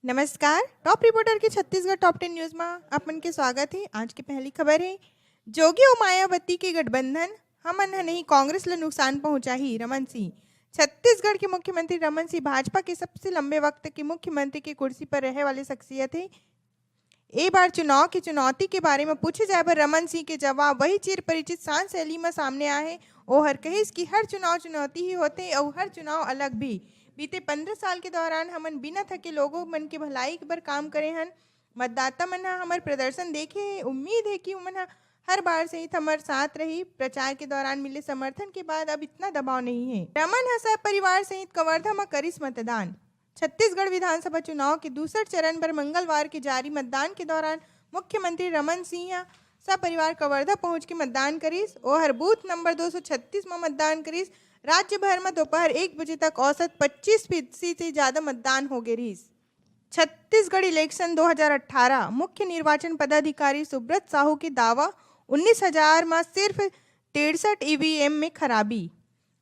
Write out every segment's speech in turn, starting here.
नमस्कार। Top reporter के Chhattisgarh top 10 news में अपन के स्वागत है। आज की पहली खबर है, जोगी और मायावती के गठबंधन हमन नहीं कांग्रेस ले नुकसान पहुंचा ही। रमन सिंह। छत्तीसगढ़ के मुख्यमंत्री रमन सिंह भाजपा के सबसे लंबे वक्त के मुख्यमंत्री की कुर्सी पर रहे वाले शख्सियत है। एक बार चुनाव की चुनौती के बारे में पूछे जाए पर रमन सिंह के जवाब वही चिर परिचित शांत शैली में सामने आए। और हर कहे कि हर चुनाव चुनौती ही होते और हर चुनाव अलग भी। बीते 15 साल के दौरान हमन बिना थके लोगों मन के भलाई पर काम करे हन। मतदाता मन हमार प्रदर्शन देखे है। उम्मीद है कि उमन हर बार से ही हमारे साथ रही। प्रचार के दौरान मिले समर्थन के बाद अब इतना दबाव नहीं है। रमन हसा परिवार सहित कवर्धा में करिस मतदान। छत्तीसगढ़ विधानसभा चुनाव के दूसरे चरण पर मंगलवार के जारी मतदान के दौरान मुख्यमंत्री रमन सिंह सपरिवार कवर्धा पहुंच के मतदान करीस और हर बूथ नंबर 236 में मतदान करीस। राज्य भर में दोपहर 1 बजे तक औसत 25% से ज्यादा मतदान हो गई। छत्तीसगढ़ इलेक्शन 2018 मुख्य निर्वाचन पदाधिकारी सुब्रत साहू की दावा 19,000 में सिर्फ 63 ईवीएम में खराबी।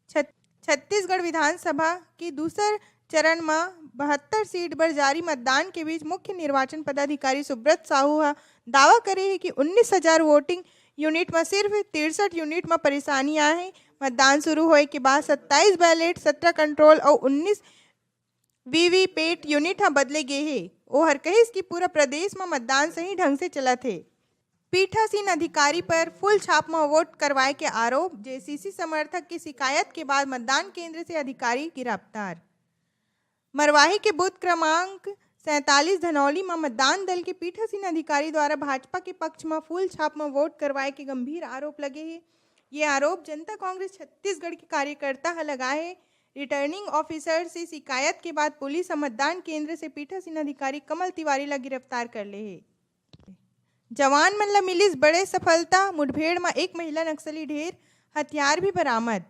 छत्तीसगढ़ विधानसभा के दूसरे चरण में 72 सीट पर जारी मतदान के बीच मुख्य निर्वाचन पदाधिकारी सुब्रत साहू दावा करे है कि 19,000 वोटिंग यूनिट में सिर्फ 63 यूनिट में परेशानियां हैं। मतदान शुरू होने के बाद 27 बैलेट, 17 कंट्रोल और 19 वीवीपैट यूनिट बदले गए हैं। और हर कहिस कि पूरा प्रदेश में मतदान सही ढंग से चला थे। पीठासीन अधिकारी पर फुल छाप में वोट करवाए के आरोप। जेसीसी समर्थक की शिकायत के बाद मतदान केंद्र से अधिकारी गिरफ्तार। मरवाही के बूथ क्रमांक 47 धनौली में मतदान दल के पीठासीन अधिकारी द्वारा भाजपा के पक्ष में फुल छाप में वोट करवाए के गंभीर आरोप लगे हैं। ये आरोप जनता कांग्रेस छत्तीसगढ़ के कार्यकर्ता लगाए हैं। रिटर्निंग ऑफिसर से शिकायत के बाद पुलिस मतदान केंद्र से पीठासीन अधिकारी कमल तिवारी ला गिरफ्तार कर ले है। जवान मन ला मिलिस बड़े सफलता। मुठभेड़ में एक महिला नक्सली ढेर हथियार भी बरामद।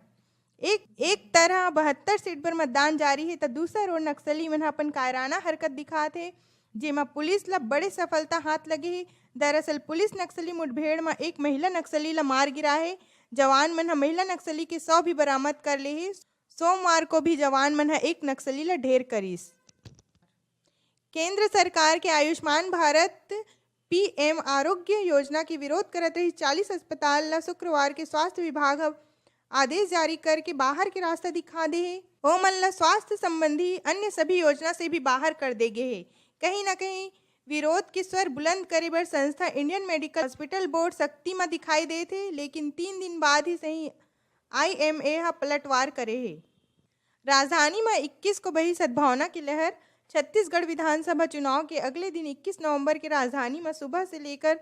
एक तरह 72 सीट पर मतदान जारी है तो दूसरा ओर नक्सली मन अपन कायराना हरकत दिखाते जेमा पुलिस ला बड़े सफलता हाथ लगे है। दरअसल पुलिस नक्सली मुठभेड़ में एक महिला नक्सली ला मार गिरा है। जवान मन महिला नक्सली के 100 भी बरामद कर ले है। सोमवार को भी जवान मन एक नक्सली ला ढेर करीस। केंद्र सरकार के आयुष्मान भारत पीएम आरोग्य योजना के विरोध करत रही 40 अस्पताल ला शुक्रवार के स्वास्थ्य विभाग आदेश जारी करके बाहर के रास्ता दिखा दे है। ओमन ला स्वास्थ्य संबंधी अन्य सभी योजना से भी बाहर कर दे गए है। कहीं न कहीं विरोध के स्वर बुलंद करे बर संस्था इंडियन मेडिकल हॉस्पिटल बोर्ड सख्ती में दिखाई दे थे, लेकिन 3 दिन बाद ही सही IMA पलटवार करे है। राजधानी में 21 को बही सद्भावना की लहर। छत्तीसगढ़ विधानसभा चुनाव के अगले दिन 21 नवंबर के राजधानी में सुबह से लेकर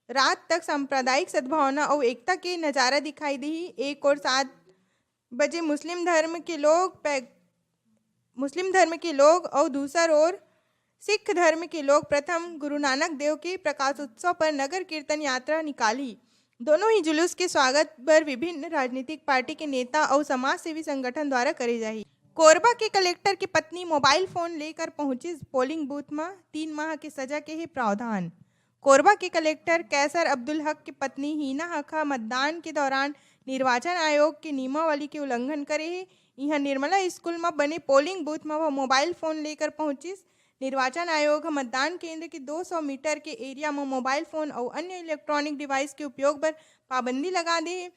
रात तक सांप्रदायिक सद्भावना और एकता के नज़ारा दिखाई दी। एक और 7 बजे मुस्लिम धर्म के लोग और दूसरा ओर सिख धर्म के लोग प्रथम गुरु नानक देव के प्रकाश उत्सव पर नगर कीर्तन यात्रा निकाली। दोनों ही जुलूस के स्वागत पर विभिन्न राजनीतिक पार्टी के नेता और समाज सेवी संगठन द्वारा करे जाही। कोरबा के कलेक्टर की पत्नी मोबाइल फोन लेकर पहुंची पोलिंग बूथ में। 3 माह की सजा के ही प्रावधान। कोरबा के कलेक्टर कैसर अब्दुल हक की पत्नी हीना हका मतदान के दौरान निर्वाचन आयोग के नियमावली के उल्लंघन करे है। यह निर्मला स्कूल में बने पोलिंग बूथ में वह मोबाइल फोन लेकर पहुंची। निर्वाचन आयोग मतदान केंद्र के 200 मीटर के एरिया में मोबाइल फोन और अन्य इलेक्ट्रॉनिक डिवाइस के उपयोग पर पाबंदी लगा दे है।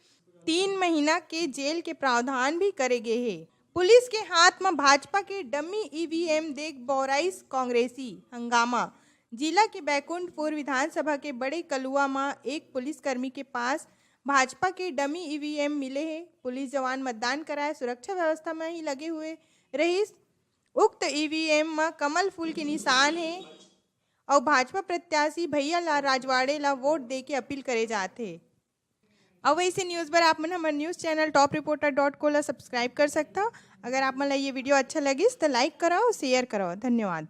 3 महीना के जेल के प्रावधान भी करे गए है। पुलिस के हाथ में भाजपा के डमी ईवीएम देख बौराइस कांग्रेसी हंगामा। जिला के बैकुंठपुर विधानसभा के बड़े कलुआ में एक पुलिसकर्मी के पास भाजपा के डमी ईवीएम मिले हैं। पुलिस जवान मतदान कराए सुरक्षा व्यवस्था में ही लगे हुए रही। उक्त ईवीएम में कमल फूल के निशान है और भाजपा प्रत्याशी भैया लाल राजवाड़े ला वोट दे के अपील करे जाते। अब वैसे न्यूज़ पर आप मन हमारे न्यूज़ चैनल topreporter.co ला सब्सक्राइब कर सकता। अगर आप मन ये वीडियो अच्छा लगी तो लाइक कराओ, शेयर कराओ। धन्यवाद।